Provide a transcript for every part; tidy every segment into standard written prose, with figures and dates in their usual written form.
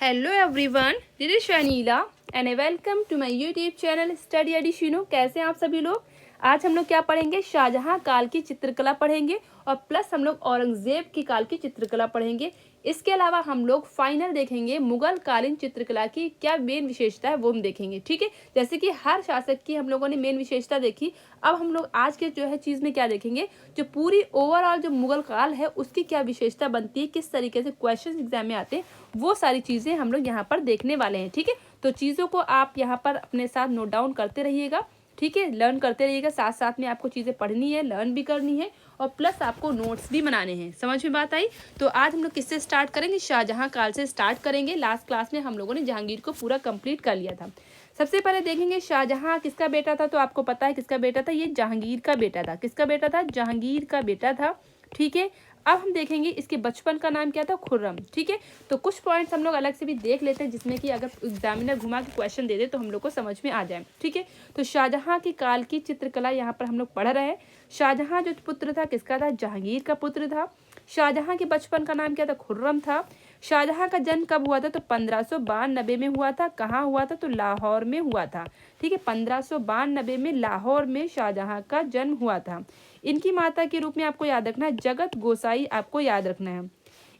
Hello everyone, this is Shanila and welcome to my YouTube channel study एडिशिनो। कैसे हैं आप सभी लोग। आज हम लोग क्या पढ़ेंगे, शाहजहां काल की चित्रकला पढ़ेंगे और प्लस हम लोग औरंगजेब की काल की चित्रकला पढ़ेंगे। इसके अलावा हम लोग फाइनल देखेंगे मुगल कालीन चित्रकला की क्या मेन विशेषता है वो हम देखेंगे। ठीक है, जैसे कि हर शासक की हम लोगों ने मेन विशेषता देखी। अब हम लोग आज के जो है चीज़ में क्या देखेंगे, जो पूरी ओवरऑल जो मुगल काल है उसकी क्या विशेषता बनती है, किस तरीके से क्वेश्चन एग्जाम में आते हैं, वो सारी चीज़ें हम लोग यहाँ पर देखने वाले हैं। ठीक है, तो चीज़ों को आप यहाँ पर अपने साथ नोट डाउन करते रहिएगा। ठीक है, लर्न करते रहिएगा, साथ साथ में आपको चीज़ें पढ़नी है, लर्न भी करनी है और प्लस आपको नोट्स भी बनाने हैं। समझ में बात आई। तो आज हम लोग किससे स्टार्ट करेंगे, शाहजहां काल से स्टार्ट करेंगे। लास्ट क्लास में हम लोगों ने जहांगीर को पूरा कंप्लीट कर लिया था। सबसे पहले देखेंगे शाहजहां किसका बेटा था, तो आपको पता है किसका बेटा था, ये जहांगीर का बेटा था। किसका बेटा था, जहांगीर का बेटा था। ठीक है, अब हम देखेंगे इसके बचपन का नाम क्या था, खुर्रम। ठीक है, तो कुछ पॉइंट्स हम लोग अलग से भी देख लेते हैं जिसमें कि अगर एग्जामिनर घुमा के क्वेश्चन दे दे तो हम लोग को समझ में आ जाए। ठीक है, तो शाहजहां की काल की चित्रकला यहाँ पर हम लोग पढ़ रहे हैं। शाहजहां जो पुत्र था किसका था, जहांगीर का पुत्र था। शाहजहां के बचपन का नाम क्या था, खुर्रम था। शाहजहां का जन्म कब हुआ था, तो 1592 में हुआ था। कहाँ हुआ था, तो लाहौर में हुआ था। ठीक है, 1592 में लाहौर में शाहजहां का जन्म हुआ था। इनकी माता के रूप में आपको याद रखना है जगत गोसाई, आपको याद रखना है।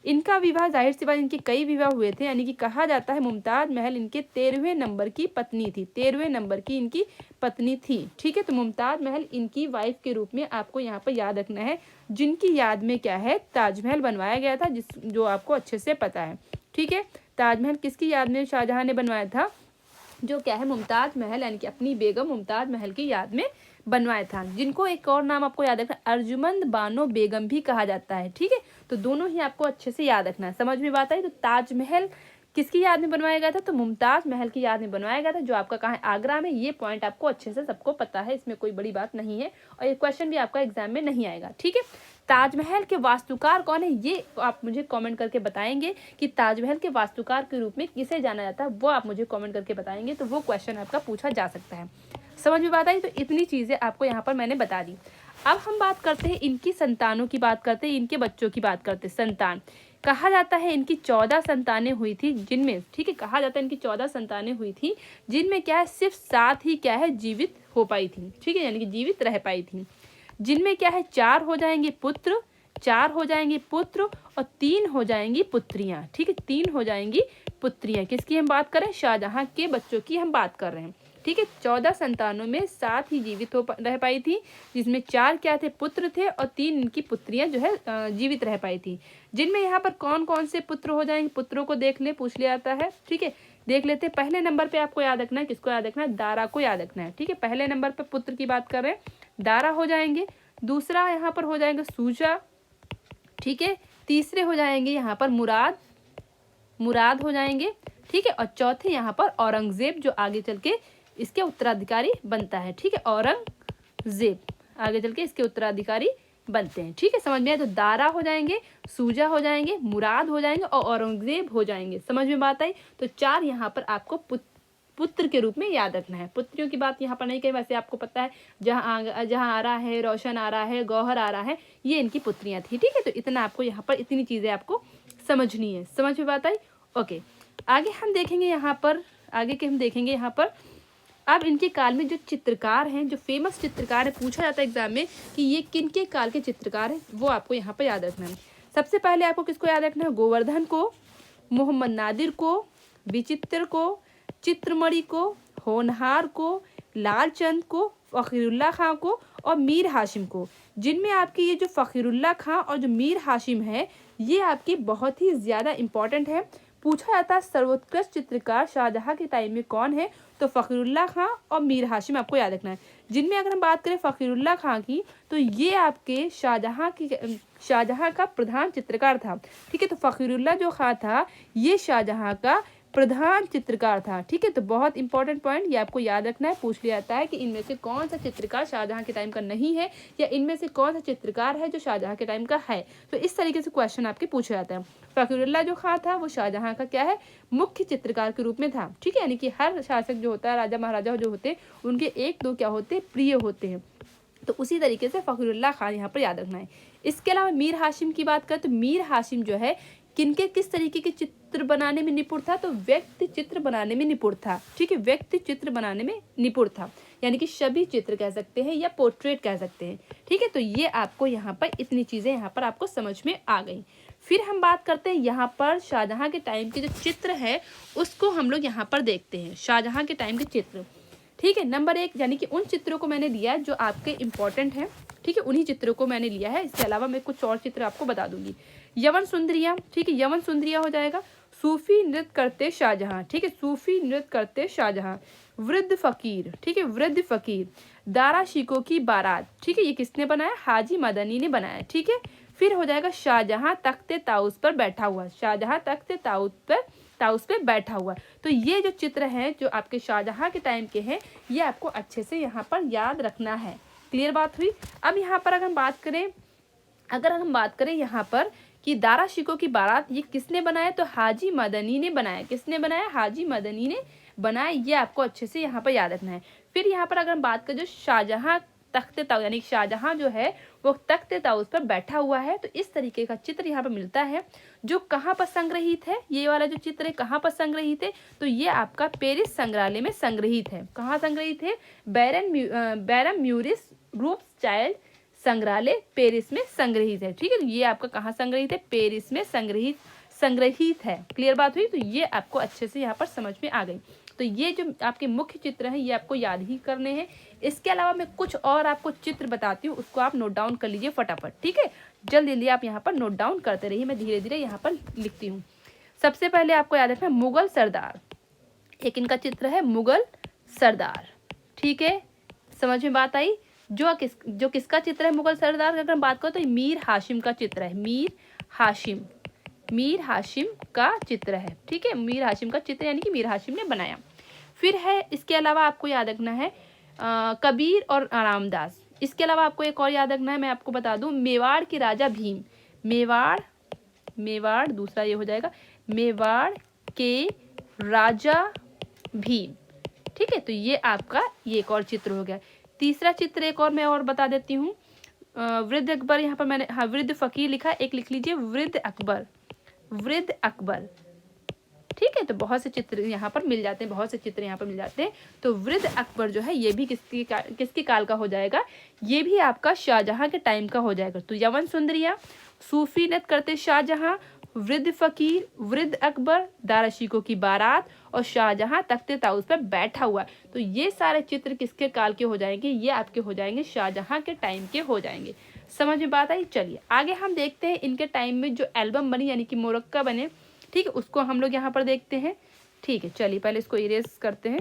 इनका विवाह, जाहिर सी बात इनके कई विवाह हुए थे, यानी कि कहा जाता है मुमताज महल इनके 13वें नंबर की पत्नी थी। 13वें नंबर की इनकी पत्नी थी। ठीक है, तो मुमताज महल इनकी वाइफ के रूप में आपको यहाँ पर याद रखना है, जिनकी याद में क्या है, ताजमहल बनवाया गया था, जो आपको अच्छे से पता है। ठीक है, ताजमहल किसकी याद में शाहजहां ने बनवाया था, जो क्या है, मुमताज महल यानी कि अपनी बेगम मुमताज महल की याद में बनवाया था, जिनको एक और नाम आपको याद रखना, अर्जुमंद बानो बेगम भी कहा जाता है। ठीक है, तो दोनों ही आपको अच्छे से याद रखना है। समझ में बात आई। तो ताजमहल किसकी याद में बनवाया गया था, तो मुमताज महल की याद में बनवाया गया था, जो आपका कहाँ है, आगरा में। ये पॉइंट आपको अच्छे से सबको पता है, इसमें कोई बड़ी बात नहीं है और ये क्वेश्चन भी आपका एग्जाम में नहीं आएगा। ठीक है, ताजमहल के वास्तुकार कौन है, ये आप मुझे कमेंट करके बताएंगे कि ताजमहल के वास्तुकार के रूप में किसे जाना जाता है, वो आप मुझे कमेंट करके बताएंगे, तो वो क्वेश्चन आपका पूछा जा सकता है। समझ में बात आई। तो इतनी चीज़ें आपको यहाँ पर मैंने बता दी। अब हम बात करते हैं इनकी संतानों की, बात करते हैं इनके बच्चों की, बात करते हैं संतान। कहा जाता है इनकी 14 संतानें हुई थी, जिनमें, ठीक है, कहा जाता है इनकी 14 संतानें हुई थी, जिनमें क्या है, सिर्फ 7 ही क्या है, जीवित हो पाई थी। ठीक है, यानी कि जीवित रह पाई थी। जिनमें क्या है, 4 हो जाएंगे पुत्र, 4 हो जाएंगे पुत्र और 3 हो जाएंगी पुत्रियां। ठीक है, 3 हो जाएंगी पुत्रियां। किसकी हम बात करें, शाहजहां के बच्चों की हम बात कर रहे हैं। ठीक है, 14 संतानों में 7 ही जीवित रह पाई थी, जिसमें 4 क्या थे, पुत्र थे और 3 इनकी पुत्रियां जो है जीवित रह पाई थी। जिनमें यहाँ पर कौन कौन से पुत्र हो जाएंगे, पुत्रों को देख ले, पूछ लिया जाता है। ठीक है, देख लेते हैं। पहले नंबर पे आपको याद रखना है, किसको याद रखना है, दारा को याद रखना है। ठीक है, पहले नंबर पे पुत्र की बात कर रहे हैं, दारा हो जाएंगे। दूसरा यहाँ पर हो जाएंगे सूजा। ठीक है, तीसरे हो जाएंगे यहाँ पर मुराद, मुराद हो जाएंगे। ठीक है, और चौथे यहाँ पर औरंगजेब, जो आगे चल के इसके उत्तराधिकारी बनता है। ठीक है, औरंगजेब आगे चल के इसके उत्तराधिकारी बनते हैं। ठीक है, समझ में आया। तो दारा हो जाएंगे, सूजा हो जाएंगे, मुराद हो जाएंगे और औरंगजेब हो जाएंगे। समझ में बात आई। तो 4 यहाँ पर आपको पुत्र के रूप में याद रखना है। पुत्रियों की बात यहाँ पर नहीं कही, वैसे आपको पता है, जहाँ आ रहा है, रोशन आ रहा है, गौहर आ रहा है, ये इनकी पुत्रियां थी। ठीक है, तो इतना आपको यहाँ पर इतनी चीज़ें आपको समझनी है। समझ में बात आई। ओके, आगे हम देखेंगे यहाँ पर, आगे के हम देखेंगे यहाँ पर। अब इनके काल में जो चित्रकार हैं, जो फेमस चित्रकार है, पूछा जाता है एग्जाम में कि ये किन के काल के चित्रकार हैं, वो आपको यहाँ पर याद रखना है। सबसे पहले आपको किसको याद रखना है, गोवर्धन को, मोहम्मद नादिर को, विचित्र को, चित्रमणि को, होनहार को, लालचंद को, फ़खीरुल्लाह खां को और मीर हाशिम को। जिनमें आपकी ये जो फ़खीरुल्लाह खां और जो मीर हाशिम है, ये आपकी बहुत ही ज़्यादा इम्पॉर्टेंट है। पूछा जाता है सर्वोत्कृष्ट चित्रकार शाहजहां के टाइम में कौन है, तो फ़खीरुल्लाह खां और मीर हाशिम आपको याद रखना है। जिनमें अगर हम बात करें फ़खीरुल्लाह खां की, तो ये आपके शाहजहां का प्रधान चित्रकार था। ठीक है, तो फ़खीरुल्लाह जो खां था, ये शाहजहां का प्रधान चित्रकार था। ठीक है, तो बहुत इंपॉर्टेंट पॉइंट ये आपको याद रखना है। पूछ लिया जाता है कि इनमें से कौन सा चित्रकार शाहजहां के टाइम का नहीं है, या इनमें से कौन सा चित्रकार है जो शाहजहां के टाइम का है। तो इस तरीके से क्वेश्चन आपके पूछे जाते हैं। फ़खीरुल्लाह जो खां था, वो शाहजहां का क्या है, मुख्य चित्रकार के रूप में था। ठीक है, यानी कि हर शासक जो होता है, राजा महाराजा जो होते हैं, उनके 1-2 क्या होते हैं, प्रिय होते हैं। तो उसी तरीके से फ़खीरुल्लाह खान यहाँ पर याद रखना है। इसके अलावा मीर हाशिम की बात करें, तो मीर हाशिम जो है किनके किस तरीके के चित्र बनाने में निपुण था, तो व्यक्ति चित्र बनाने में निपुण था। ठीक है, व्यक्ति चित्र बनाने में निपुण था, यानी कि छवि चित्र कह सकते हैं या पोर्ट्रेट कह सकते हैं। ठीक है, तो ये आपको यहाँ पर इतनी चीज़ें यहाँ पर आपको समझ में आ गई। फिर हम बात करते हैं यहाँ पर शाहजहाँ के टाइम के जो चित्र है उसको हम लोग यहाँ पर देखते हैं, शाहजहाँ के टाइम के चित्र। ठीक है, नंबर 1 यानी कि उन चित्रों को मैंने लिया जो आपके इम्पोर्टेंट हैं। ठीक है, उन्हीं चित्रों को मैंने लिया है, इसके अलावा मैं कुछ और चित्र आपको बता दूंगी। यवन सुंदरियाँ, ठीक है, यवन सुंदरियाँ हो जाएगा। सूफी नृत्य करते शाहजहाँ, ठीक है, सूफी नृत्य करते शाहजहाँ। वृद्ध फकीर, ठीक है, वृद्ध फकीर। दारा शिकोह की बारात, ठीक है, ये किसने बनाया, हाजी मदनी ने बनाया। ठीक है, फिर हो जाएगा शाहजहाँ तख्ते ताउस पर बैठा हुआ, शाहजहाँ तख्ते ताउस पे बैठा हुआ। तो ये जो चित्र हैं जो आपके शाहजहाँ के टाइम के हैं, ये आपको अच्छे से यहाँ पर याद रखना है। क्लियर बात हुई। अब यहाँ पर अगर हम बात करें यहाँ पर कि दारा शिकोह की बारात, ये किसने बनाया, तो हाजी मदनी ने बनाया। किसने बनाया, हाजी मदनी ने बनाया। ये आपको अच्छे से यहाँ पर याद रखना है। फिर यहाँ पर अगर हम बात करें जो शाहजहाँ तख्ते ताउस, यानी शाहजहाँ जो है वो तख्ते ताउस पर बैठा हुआ है, तो इस तरीके का चित्र यहाँ पर मिलता है। जो कहाँ पर संग्रहित है, ये वाला जो चित्र है कहाँ पर संग्रहित है, तो ये आपका पेरिस संग्रहालय में संग्रहित है। कहाँ संग्रहित है, बैरम म्यूरिस रूथस्चाइल्ड संग्रहालय पेरिस में संग्रहित है। ठीक है, तो ये आपका कहाँ संग्रहित है, पेरिस में संग्रहित है। क्लियर बात हुई। तो ये आपको अच्छे से यहाँ पर समझ में आ गई। तो ये जो आपके मुख्य चित्र हैं ये आपको याद ही करने हैं। इसके अलावा मैं कुछ और आपको चित्र बताती हूँ, उसको आप नोट डाउन कर लीजिए फटाफट। ठीक है, जल्दी जल्दी आप यहाँ पर नोट डाउन करते रहिए, मैं धीरे धीरे यहाँ पर लिखती हूँ। सबसे पहले आपको याद रखना मुगल सरदार, एक इनका चित्र है मुगल सरदार। ठीक है, समझ में बात आई। जो किसका चित्र है मुगल सरदार की अगर हम बात करें तो मीर हाशिम का चित्र है, मीर हाशिम का चित्र है। ठीक है, मीर हाशिम का चित्र यानी कि मीर हाशिम ने बनाया। फिर है इसके अलावा आपको याद रखना है कबीर और रामदास। इसके अलावा आपको एक और याद रखना है, मैं आपको बता दूं, मेवाड़ के राजा भीम, मेवाड़ दूसरा ये हो जाएगा, मेवाड़ के राजा भीम। ठीक है, तो ये आपका ये एक और चित्र हो गया। तीसरा चित्र एक और मैं और बता देती हूँ, वृद्ध अकबर। यहाँ पर मैंने वृद्ध फकीर लिखा, एक लिख लीजिए वृद्ध अकबर। ठीक है, तो बहुत से चित्र यहाँ पर मिल जाते हैं, तो वृद्ध अकबर जो है ये भी किसके काल का हो जाएगा, ये भी आपका शाहजहाँ के टाइम का हो जाएगा। तो यवन सुंदरिया, सूफी नृत्य करते शाहजहाँ, वृद्ध फकीर, वृद्ध अकबर, दारा शिकोह की बारात और शाहजहाँ तख्ते ताउस पर बैठा हुआ। तो ये सारे चित्र किसके काल के हो जाएंगे, ये आपके हो जाएंगे शाहजहाँ के टाइम के हो जाएंगे। समझ में बात आई। चलिए आगे हम देखते हैं इनके टाइम में जो एल्बम बनी यानी कि मोरक्का बने। ठीक है, उसको हम लोग यहाँ पर देखते हैं। ठीक है, चलिए पहले इसको इरेज करते हैं।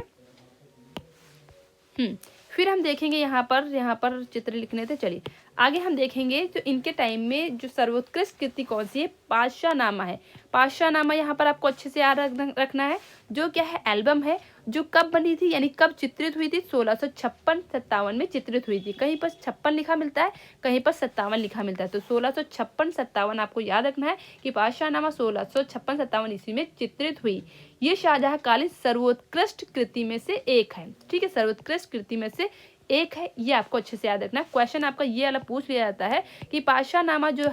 फिर हम देखेंगे यहाँ पर चित्र लिखने थे। चलिए आगे हम देखेंगे जो इनके टाइम में जो सर्वोत्कृष्ट कृति कौन सी है, पातशाहनामा है। पातशाहनामा यहाँ पर आपको अच्छे से याद रखना है, जो क्या है, एल्बम है, जो कब बनी थी यानी कब चित्रित हुई थी, 1656-57 में चित्रित हुई थी। कहीं पर 56 लिखा मिलता है, कहीं पर 57 लिखा मिलता है, तो 1656-57 आपको याद रखना है कि पातशाहनामा 1656-57 ईस्वी में चित्रित हुई। ये शाहजहाँ कालीन सर्वोत्कृष्ट कृति में से एक है। ठीक है, सर्वोत्कृष्ट कृति में से एक है, ये आपको अच्छे से याद रखना है। क्वेश्चन आपका ये वाला पूछ लिया जाता है कि पातशाहनामा जो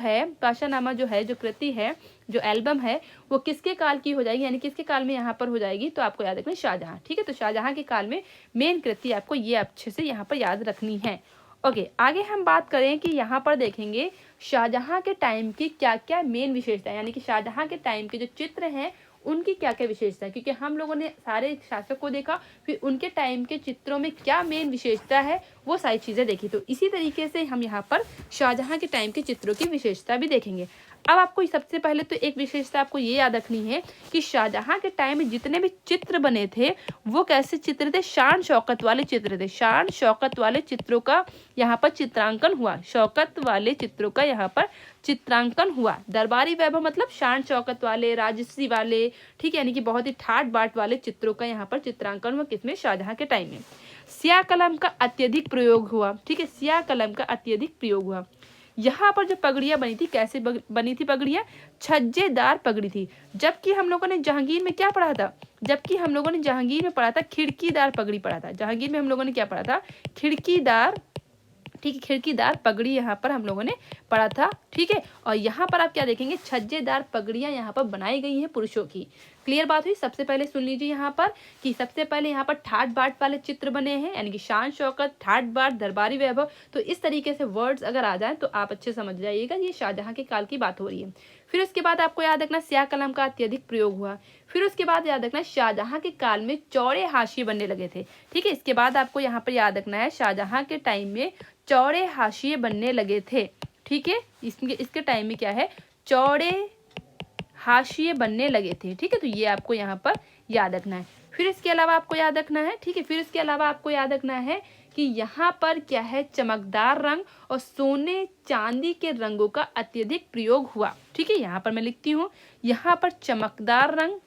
है जो कृति है, जो एल्बम है, वो किसके काल की हो जाएगी, यानी किसके काल में यहाँ पर हो जाएगी, तो आपको याद रखना शाहजहाँ। ठीक है, तो शाहजहाँ के काल में मेन कृति आपको ये अच्छे से यहाँ पर याद रखनी है। ओके, आगे हम बात करें कि यहाँ पर देखेंगे शाहजहाँ के टाइम की क्या क्या मेन विशेषता, यानी कि शाहजहाँ के टाइम के जो चित्र हैं उनकी क्या क्या विशेषता है, क्योंकि हम लोगों ने सारे शासक को देखा, फिर उनके टाइम के चित्रों में क्या मेन विशेषता है वो सारी चीज़ें देखी। तो इसी तरीके से हम यहाँ पर शाहजहाँ के टाइम के चित्रों की विशेषता भी देखेंगे। अब आपको सबसे पहले तो एक विशेषता आपको ये याद रखनी है कि शाहजहाँ के टाइम में जितने भी चित्र बने थे वो कैसे चित्र थे, शान शौकत वाले चित्र थे। शान शौकत वाले चित्रों का यहाँ पर चित्रांकन हुआ, शौकत वाले चित्रों का यहाँ पर चित्रांकन हुआ। दरबारी वैभव मतलब शान शौकत वाले, राजसी वाले, ठीक है, यानी कि बहुत ही ठाट बाट वाले चित्रों का यहाँ पर चित्रांकन हुआ, किसमें, शाहजहाँ के टाइम में। स्याह कलम का अत्यधिक प्रयोग हुआ। ठीक है, स्याह कलम का अत्यधिक प्रयोग हुआ। यहाँ पर जो पगड़ियाँ बनी थी, कैसे बनी थी पगड़ियाँ, छज्जेदार पगड़ी थी। जबकि हम लोगों ने जहांगीर में क्या पढ़ा था, खिड़कीदार पगड़ी पढ़ा था। जहांगीर में हम लोगों ने क्या पढ़ा था, खिड़कीदार ठीक है, खिड़कीदार पगड़ी यहाँ पर हम लोगों ने पढ़ा था। ठीक है, और यहाँ पर आप क्या देखेंगे, छज्जेदार पगड़ियाँ यहाँ पर बनाई गई हैं पुरुषों की। क्लियर बात हुई। सबसे पहले सुन लीजिए यहाँ पर कि सबसे पहले यहाँ पर ठाट बाट वाले चित्र बने हैं, यानी कि शान शौकत, ठाट बाट, दरबारी वैभव। तो इस तरीके से वर्ड्स अगर आ जाए तो आप अच्छे समझ जाइएगा ये शाहजहां के काल की बात हो रही है। फिर उसके बाद आपको याद रखना स्याह कलम का अत्यधिक प्रयोग हुआ। फिर उसके बाद याद रखना शाहजहां के काल में चौड़े हाशिए बनने लगे थे। ठीक है, इसके बाद आपको यहाँ पर याद रखना है शाहजहां के टाइम में चौड़े हाशिए बनने लगे थे। ठीक है, इसके टाइम में क्या है, चौड़े हाशिए बनने लगे थे। ठीक है, तो ये आपको यहाँ पर याद रखना है। फिर इसके अलावा आपको याद रखना है, ठीक है, फिर इसके अलावा आपको याद रखना है कि यहाँ पर क्या है, चमकदार रंग और सोने चांदी के रंगों का अत्यधिक प्रयोग हुआ। ठीक है, यहाँ पर मैं लिखती हूँ, यहाँ पर चमकदार रंग,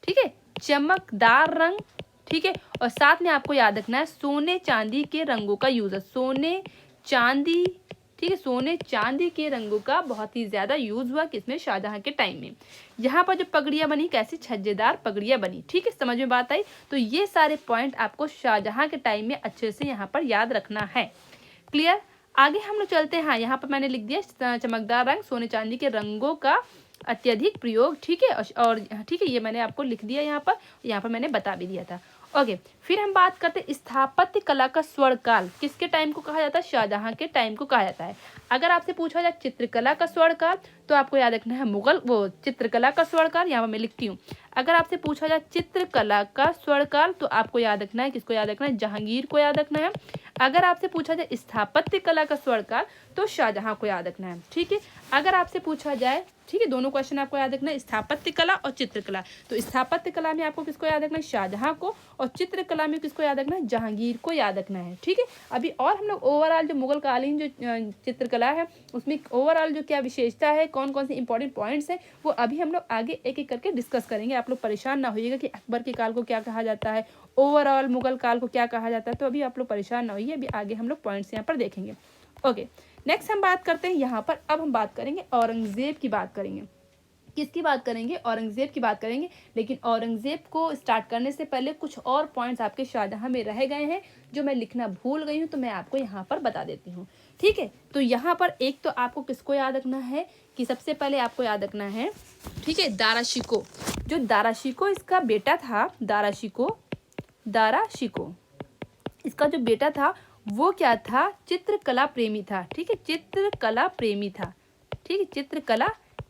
ठीक है, चमकदार रंग, ठीक है, और साथ में आपको याद रखना है सोने चांदी के रंगों का यूज है, सोने चांदी, ठीक है, सोने चांदी के रंगों का बहुत ही ज्यादा यूज हुआ किसमें, शाहजहां के टाइम में। यहाँ पर जो पगड़ियां बनी कैसी, छज्जेदार पगड़ियां बनी। ठीक है, समझ में बात आई। तो ये सारे पॉइंट आपको शाहजहां के टाइम में अच्छे से यहाँ पर याद रखना है। क्लियर, आगे हम लोग चलते हैं। हाँ, यहाँ पर मैंने लिख दिया चमकदार रंग, सोने चांदी के रंगों का अत्यधिक प्रयोग। ठीक है, और ठीक है, ये मैंने आपको लिख दिया यहाँ पर मैंने बता भी दिया था। ओके, फिर हम बात करते हैं स्थापत्य कला का स्वर्णकाल किसके टाइम को कहा जाता है, शाहजहां के टाइम को कहा जाता है। अगर आपसे पूछा जाए चित्रकला का स्वर्णकाल तो आपको याद रखना है चित्रकला का स्वर्णकाल, यहाँ पर मैं लिखती हूँ। अगर आपसे पूछा जाए चित्रकला का स्वर्णकाल तो आपको याद रखना है, किसको याद रखना है, जहांगीर को याद रखना है। अगर आपसे पूछा जाए स्थापत्य कला का स्वर्णकाल तो शाहजहां को याद रखना है। ठीक है, अगर आपसे पूछा जाए, ठीक है, दोनों क्वेश्चन आपको याद रखना है, स्थापत्य कला और चित्रकला। तो स्थापत्य कला में आपको किसको याद रखना है, शाहजहां को, और चित्रकला में किसको याद रखना है, जहांगीर को याद रखना है। ठीक है, अभी और हम लोग ओवरऑल जो मुगल कालीन जो चित्रकला है उसमें ओवरऑल जो क्या विशेषता है, कौन कौन से इंपॉर्टेंट पॉइंट्स हैं, वो अभी हम लोग आगे एक एक करके डिस्कस करेंगे। आप लोग परेशान ना होइएगा कि अकबर के काल को क्या कहा जाता है, ओवरऑल मुगल काल को क्या कहा जाता है, तो अभी आप लोग परेशान ना होइए, अभी आगे हम लोग पॉइंट्स यहाँ पर देखेंगे। ओके, नेक्स्ट हम बात करते हैं यहाँ पर, अब हम बात करेंगे औरंगजेब की बात करेंगे। किसकी बात करेंगे, औरंगजेब की बात करेंगे। लेकिन औरंगजेब को स्टार्ट करने से पहले कुछ और पॉइंट्स आपके शाहजहां में रह गए हैं जो मैं लिखना भूल गई हूं, तो मैं आपको यहाँ पर बता देती हूँ। ठीक है, तो यहाँ पर एक तो आपको किसको याद रखना है कि सबसे पहले आपको याद रखना है, ठीक है, दारा शिको। जो दारा शिको इसका बेटा था, दारा शिको इसका जो बेटा था वो क्या था, चित्रकला प्रेमी था। ठीक है, चित्रकला प्रेमी था। ठीक है, चित्रकला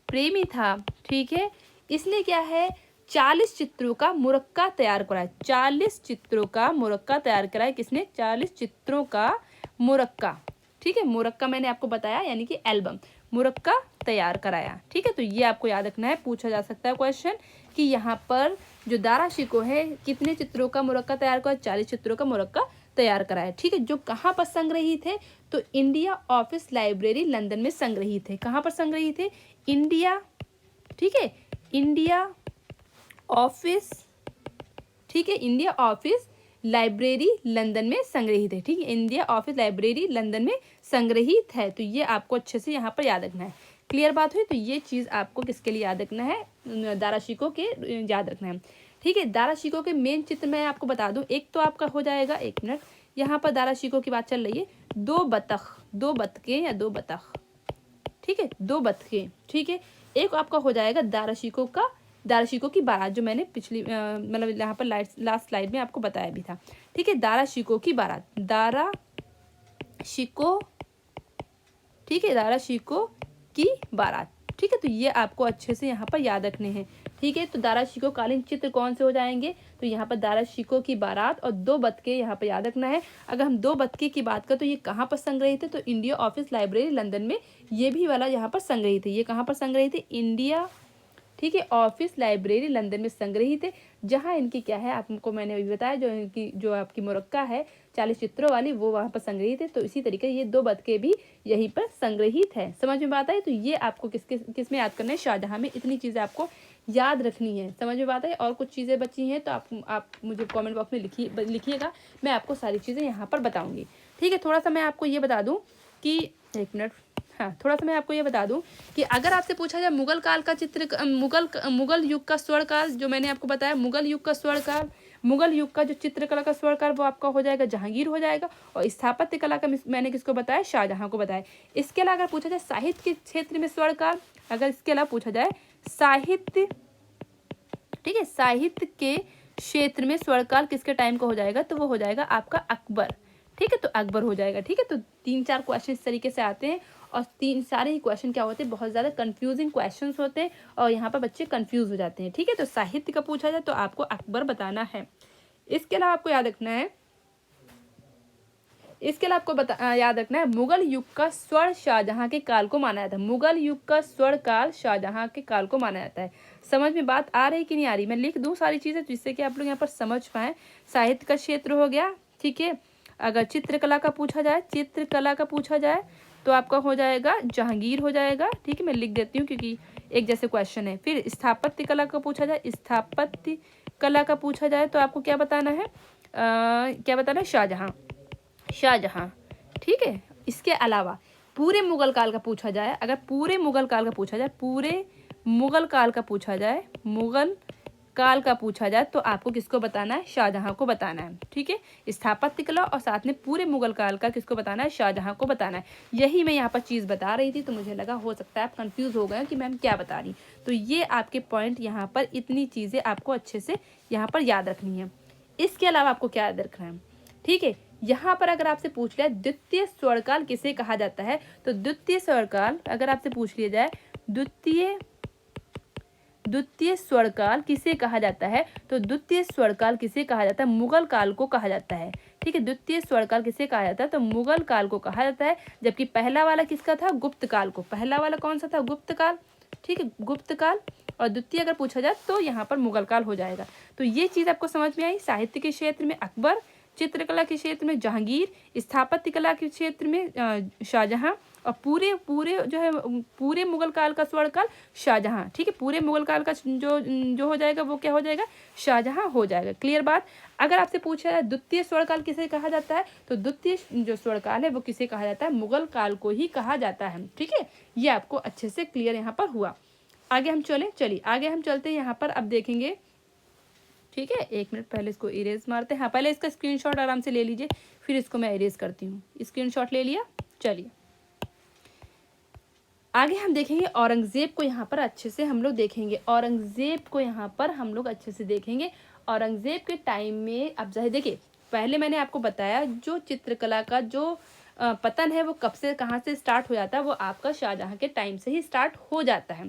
प्रेमी था। ठीक है, इसने क्या है 40 चित्रों का मुरक्का तैयार कराया। 40 चित्रों का मुरक्का तैयार कराया किसने, 40 चित्रों का मुरक्का। ठीक है, मुरक्का मैंने आपको बताया यानी कि एल्बम, मुरक्का तैयार कराया। ठीक है, तो ये आपको याद रखना है, पूछा जा सकता है क्वेश्चन कि यहाँ पर जो दारा शिको है कितने चित्रों का मुरक्का तैयार कराया, 40 चित्रों का मुरक्का तैयार कराया। ठीक है, जो कहाँ पर संग्रहित थे, तो इंडिया ऑफिस लाइब्रेरी लंदन में संग्रहित थे। कहाँ पर संग्रहित थे, इंडिया, ठीक है, इंडिया ऑफिस, ठीक है, इंडिया ऑफिस लाइब्रेरी लंदन में संग्रहित है। ठीक है, इंडिया ऑफिस लाइब्रेरी लंदन में संग्रहित है। तो ये आपको अच्छे से यहाँ पर याद रखना है। क्लियर बात हुई। तो ये चीज़ आपको किसके लिए याद रखना है, दारा शिको के याद रखना है। ठीक है, दारा शिको के मेन चित्र मैं आपको बता दूं, एक तो आपका हो जाएगा, एक मिनट, यहाँ पर दारा शिको की बात चल रही है, दो बतखें या दो बतख, ठीक है, 2 बतखें। ठीक है, एक आपका हो जाएगा दारा शिको की बारात, जो मैंने पिछली मतलब यहाँ पर लास्ट स्लाइड में आपको बताया भी था। ठीक है, दारा शिको की बारात, दारा शिको, ठीक है, दारा शिको की बारात। ठीक है, तो ये आपको अच्छे से यहाँ पर याद रखने हैं। ठीक है, तो दारा शिको कालीन चित्र कौन से हो जाएंगे, तो यहाँ पर दारा शिको की बारात और 2 बतखे यहाँ पर याद रखना है। अगर हम 2 बतखे की बात करें तो ये कहाँ पर संग्रहित है, तो इंडिया ऑफिस लाइब्रेरी लंदन में ये भी वाला यहाँ पर संग्रहित है। ये कहाँ पर संग्रहित है, इंडिया, ठीक है, ऑफिस लाइब्रेरी लंदन में संग्रहित है, जहाँ इनकी क्या है आपको मैंने अभी बताया, जो इनकी जो आपकी मुरक्का है 40 चित्रों वाली वो वहाँ पर संग्रहित है। तो इसी तरीके ये 2 बतखे भी यहीं पर संग्रहित है। समझ में बात आई। तो ये आपको किस में याद करना है, शाहजहां में। इतनी चीज़ें आपको याद रखनी है। समझ में बात आई। और कुछ चीज़ें बची हैं तो आप मुझे कमेंट बॉक्स में लिखिएगा, मैं आपको सारी चीज़ें यहाँ पर बताऊँगी। ठीक है, थोड़ा सा मैं आपको ये बता दूँ कि, एक मिनट, हाँ, थोड़ा सा मैं आपको ये बता दूं कि अगर आपसे पूछा जाए मुगल काल का चित्र, मुगल युग का स्वर्णकाल, जो मैंने आपको बताया मुगल युग का स्वर्णकाल, मुगल युग का जो चित्रकला का स्वर्णकाल वो आपका हो जाएगा जहांगीर हो जाएगा, और स्थापत्य कला का मैंने किसको बताया, शाहजहां को बताया। इसके अलावा अगर पूछा जाए साहित्य के क्षेत्र में स्वर्णकाल, अगर इसके अलावा पूछा जाए साहित्य, ठीक है, साहित्य के क्षेत्र में स्वर्णकाल किसके टाइम का हो जाएगा, तो वो हो जाएगा आपका अकबर, ठीक है, तो अकबर हो जाएगा। ठीक है, तो 3-4 क्वेश्चन इस तरीके से आते हैं, और सारे ही क्वेश्चन क्या होते हैं, बहुत ज़्यादा कंफ्यूजिंग क्वेश्चंस होते हैं, और यहाँ पर बच्चे कंफ्यूज हो जाते हैं। ठीक है, तो साहित्य का पूछा जाए तो आपको अकबर बताना है। इसके अलावा आपको याद रखना है, याद रखना है मुगल युग का स्वर्ण शाहजहां के काल को माना जाता है। मुगल युग का स्वर्ण काल शाहजहां के काल को माना जाता है। समझ में बात आ रही कि नहीं आ रही, मैं लिख दूं सारी चीज़ें जिससे कि आप लोग यहाँ पर समझ पाएँ। साहित्य का क्षेत्र हो गया, ठीक है। अगर चित्रकला का पूछा जाए तो आपका हो जाएगा जहांगीर हो जाएगा, ठीक है, मैं लिख देती हूँ क्योंकि एक जैसे क्वेश्चन है। फिर स्थापत्य कला का पूछा जाए तो आपको क्या बताना है, शाहजहां, ठीक है। इसके अलावा पूरे मुगल काल का पूछा जाए, अगर पूरे मुगल काल का पूछा जाए तो आपको किसको बताना है, शाहजहां को बताना है। ठीक है, स्थापत्य कला और साथ में पूरे मुगल काल का किसको बताना है, शाहजहां को बताना है। यही मैं यहाँ पर चीज़ बता रही थी, तो मुझे लगा हो सकता है आप कंफ्यूज हो गए कि मैम क्या बता रही। तो ये आपके पॉइंट यहाँ पर, इतनी चीज़ें आपको अच्छे से यहाँ पर याद रखनी है। इसके अलावा आपको क्या याद रखना है, ठीक है। यहाँ पर अगर आपसे पूछ लिया द्वितीय स्वर्णकाल किसे कहा जाता है, तो द्वितीय स्वर्णकाल अगर आपसे पूछ लिया जाए द्वितीय स्वर्णकाल किसे कहा जाता है, तो द्वितीय स्वर्णकाल किसे कहा जाता है, मुगल काल को कहा जाता है। ठीक है, द्वितीय स्वर्णकाल किसे कहा जाता है, तो मुगल काल को कहा जाता है। जबकि पहला वाला किसका था, गुप्त काल को। पहला वाला कौन सा था, गुप्त काल, ठीक है, गुप्त काल। और द्वितीय अगर पूछा जाए तो यहाँ पर मुगल काल हो जाएगा। तो ये चीज़ आपको समझ में आई। साहित्य के क्षेत्र में अकबर, चित्रकला के क्षेत्र में जहांगीर, स्थापत्य कला के क्षेत्र में शाहजहां, और पूरे मुगल काल का स्वर्णकाल शाहजहां। ठीक है, पूरे मुगल काल का जो हो जाएगा वो क्या हो जाएगा, शाहजहां हो जाएगा। क्लियर बात। अगर आपसे पूछा है द्वितीय स्वर्णकाल किसे कहा जाता है, तो द्वितीय जो स्वर्णकाल है वो किसे कहा जाता है, मुगल काल को ही कहा जाता है। ठीक है, ये आपको अच्छे से क्लियर यहाँ पर हुआ। आगे हम चलिए आगे हम चलते हैं। यहाँ पर अब देखेंगे, ठीक है, 1 मिनट पहले इसको इरेज मारते हैं। हाँ, पहले इसका स्क्रीनशॉट आराम से ले लीजिए, फिर इसको मैं इरेज करती हूँ। स्क्रीनशॉट ले लिया। चलिए आगे हम देखेंगे औरंगजेब को यहाँ पर अच्छे से हम लोग देखेंगे। औरंगजेब के टाइम में अब जैसे देखिए, पहले मैंने आपको बताया जो चित्रकला का जो पतन है वो कब से कहाँ से स्टार्ट हो जाता है, वो आपका शाहजहां के टाइम से ही स्टार्ट हो जाता है।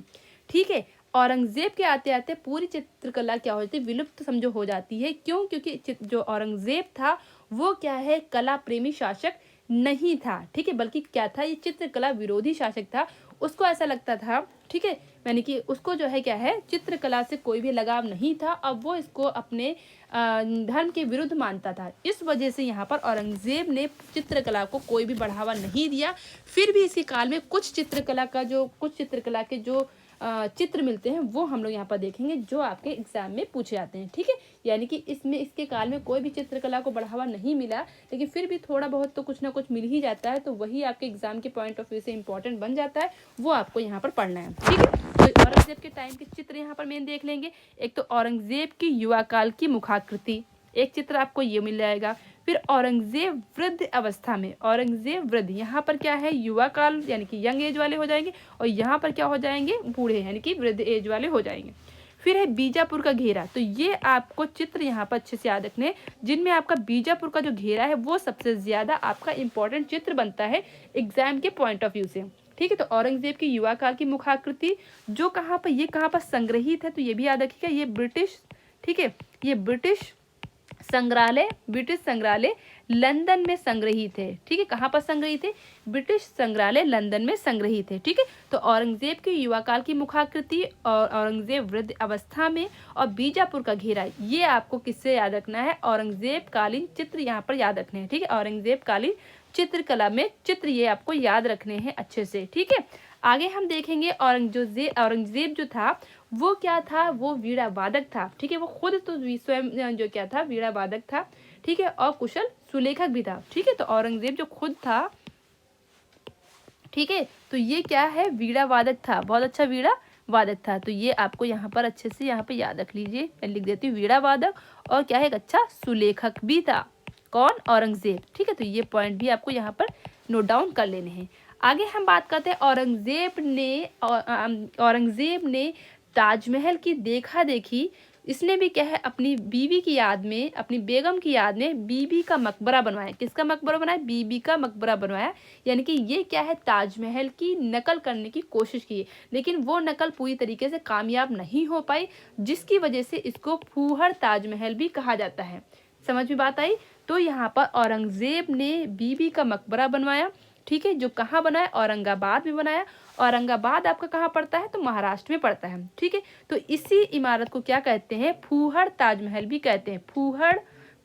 ठीक है, औरंगजेब के आते आते पूरी चित्रकला क्या हो जाती है, विलुप्त समझो हो जाती है। क्यों? क्योंकि जो औरंगजेब था वो क्या है, कला प्रेमी शासक नहीं था। ठीक है, बल्कि क्या था, ये चित्रकला विरोधी शासक था। उसको ऐसा लगता था, ठीक है, यानी कि उसको जो है क्या है, चित्रकला से कोई भी लगाव नहीं था। अब वो इसको अपने धर्म के विरुद्ध मानता था। इस वजह से यहाँ पर औरंगजेब ने चित्रकला को कोई भी बढ़ावा नहीं दिया। फिर भी इसी काल में कुछ चित्रकला के जो चित्र मिलते हैं वो हम लोग यहाँ पर देखेंगे, जो आपके एग्जाम में पूछे जाते हैं। ठीक है, यानी कि इसके काल में कोई भी चित्रकला को बढ़ावा नहीं मिला, लेकिन फिर भी थोड़ा बहुत तो कुछ ना कुछ मिल ही जाता है। तो वही आपके एग्जाम के पॉइंट ऑफ व्यू से इंपॉर्टेंट बन जाता है, वो आपको यहाँ पर पढ़ना है। ठीक है, तो औरंगजेब के टाइम के चित्र यहाँ पर मेन देख लेंगे। एक तो औरंगजेब की युवा काल की मुखाकृति, एक चित्र आपको ये मिल जाएगा। फिर औरंगजेब वृद्ध अवस्था में, औरंगजेब वृद्ध, यहाँ पर क्या है, युवा काल यानी कि यंग एज वाले हो जाएंगे, और यहाँ पर क्या हो जाएंगे, बूढ़े यानी कि वृद्ध एज वाले हो जाएंगे। फिर है बीजापुर का घेरा। तो ये आपको चित्र यहाँ पर अच्छे से याद रखने, जिनमें आपका बीजापुर का जो घेरा है वो सबसे ज्यादा आपका इंपॉर्टेंट चित्र बनता है एग्जाम के पॉइंट ऑफ व्यू से। ठीक है, तो औरंगजेब की युवा काल की मुखाकृति जो कहाँ पर संग्रहित है, तो ये भी याद रखिएगा, ये ब्रिटिश, ठीक है, ये ब्रिटिश संग्रहालय लंदन में संग्रहित है। ठीक है, कहाँ पर संग्रहित है, ब्रिटिश संग्रहालय लंदन में संग्रहित है। ठीक है, तो औरंगजेब की युवा काल की मुखाकृति और औरंगजेब वृद्ध अवस्था में और बीजापुर का घेरा, ये आपको किससे याद रखना है, औरंगजेब कालीन चित्र यहाँ पर याद रखने हैं। ठीक है, औरंगजेब कालीन चित्रकला में चित्र ये आपको याद रखने हैं अच्छे से। ठीक है, आगे हम देखेंगे औरंगजेब जो था वो क्या था, वो वीणा वादक था। ठीक है, वो खुद तो स्वयं जो क्या था, वीणा वादक था। ठीक है, और कुशल सुलेखक भी था। ठीक है, तो औरंगजेब जो खुद था, ठीक है, तो ये क्या है, वीणा वादक था, बहुत अच्छा वीणा वादक था। तो ये आपको यहाँ पर अच्छे से यहाँ पे याद रख लीजिए। मैं लिख देती हूँ वीणा वादक, और क्या है, एक अच्छा सुलेखक भी था। कौन? औरंगजेब। ठीक है, तो ये पॉइंट भी आपको यहाँ पर नोट डाउन कर लेने हैं। आगे हम बात करते हैं औरंगजेब ने ताजमहल की देखा देखी, इसने भी क्या है, अपनी बीवी की याद में, अपनी बेगम की याद में बीबी का मकबरा बनवाया। किसका मकबरा बनाया? बीबी का मकबरा बनवाया। यानी कि ये क्या है, ताजमहल की नकल करने की कोशिश की, लेकिन वो नकल पूरी तरीके से कामयाब नहीं हो पाई, जिसकी वजह से इसको फूहड़ ताजमहल भी कहा जाता है। समझ में बात आई? तो यहाँ पर औरंगजेब ने बीबी का मकबरा बनवाया। ठीक है, जो कहाँ बनाया? औरंगाबाद में बनाया। औरंगाबाद आपका कहाँ पड़ता है? तो महाराष्ट्र में पड़ता है। ठीक है, तो इसी इमारत को क्या कहते हैं? फूहड़ ताजमहल भी कहते हैं।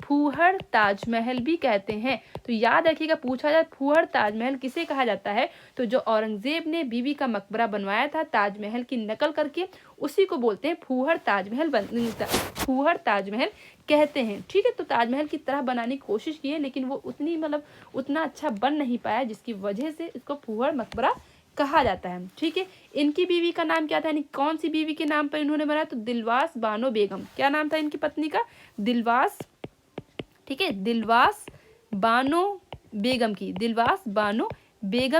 फूहड़ ताजमहल भी कहते हैं। तो याद रखिएगा, पूछा जाए फूहड़ ताजमहल किसे कहा जाता है, तो जो औरंगजेब ने बीबी का मकबरा बनवाया था ताजमहल की नकल करके, उसी को बोलते हैं फूहड़ ताजमहल कहते हैं। ठीक है, तो ताजमहल की तरह बनाने की कोशिश की है, लेकिन वो उतना अच्छा बन नहीं पाया, जिसकी वजह से इसको फूहड़ मकबरा कहा जाता है। ठीक है, इनकी बीवी का नाम क्या था, यानी कौन सी बीवी के नाम पर इन्होंने बनाया? तो दिलवास बानो बेगम। क्या नाम था इनकी पत्नी का? दिलवास। ठीक है, दिलवास बानो बेगम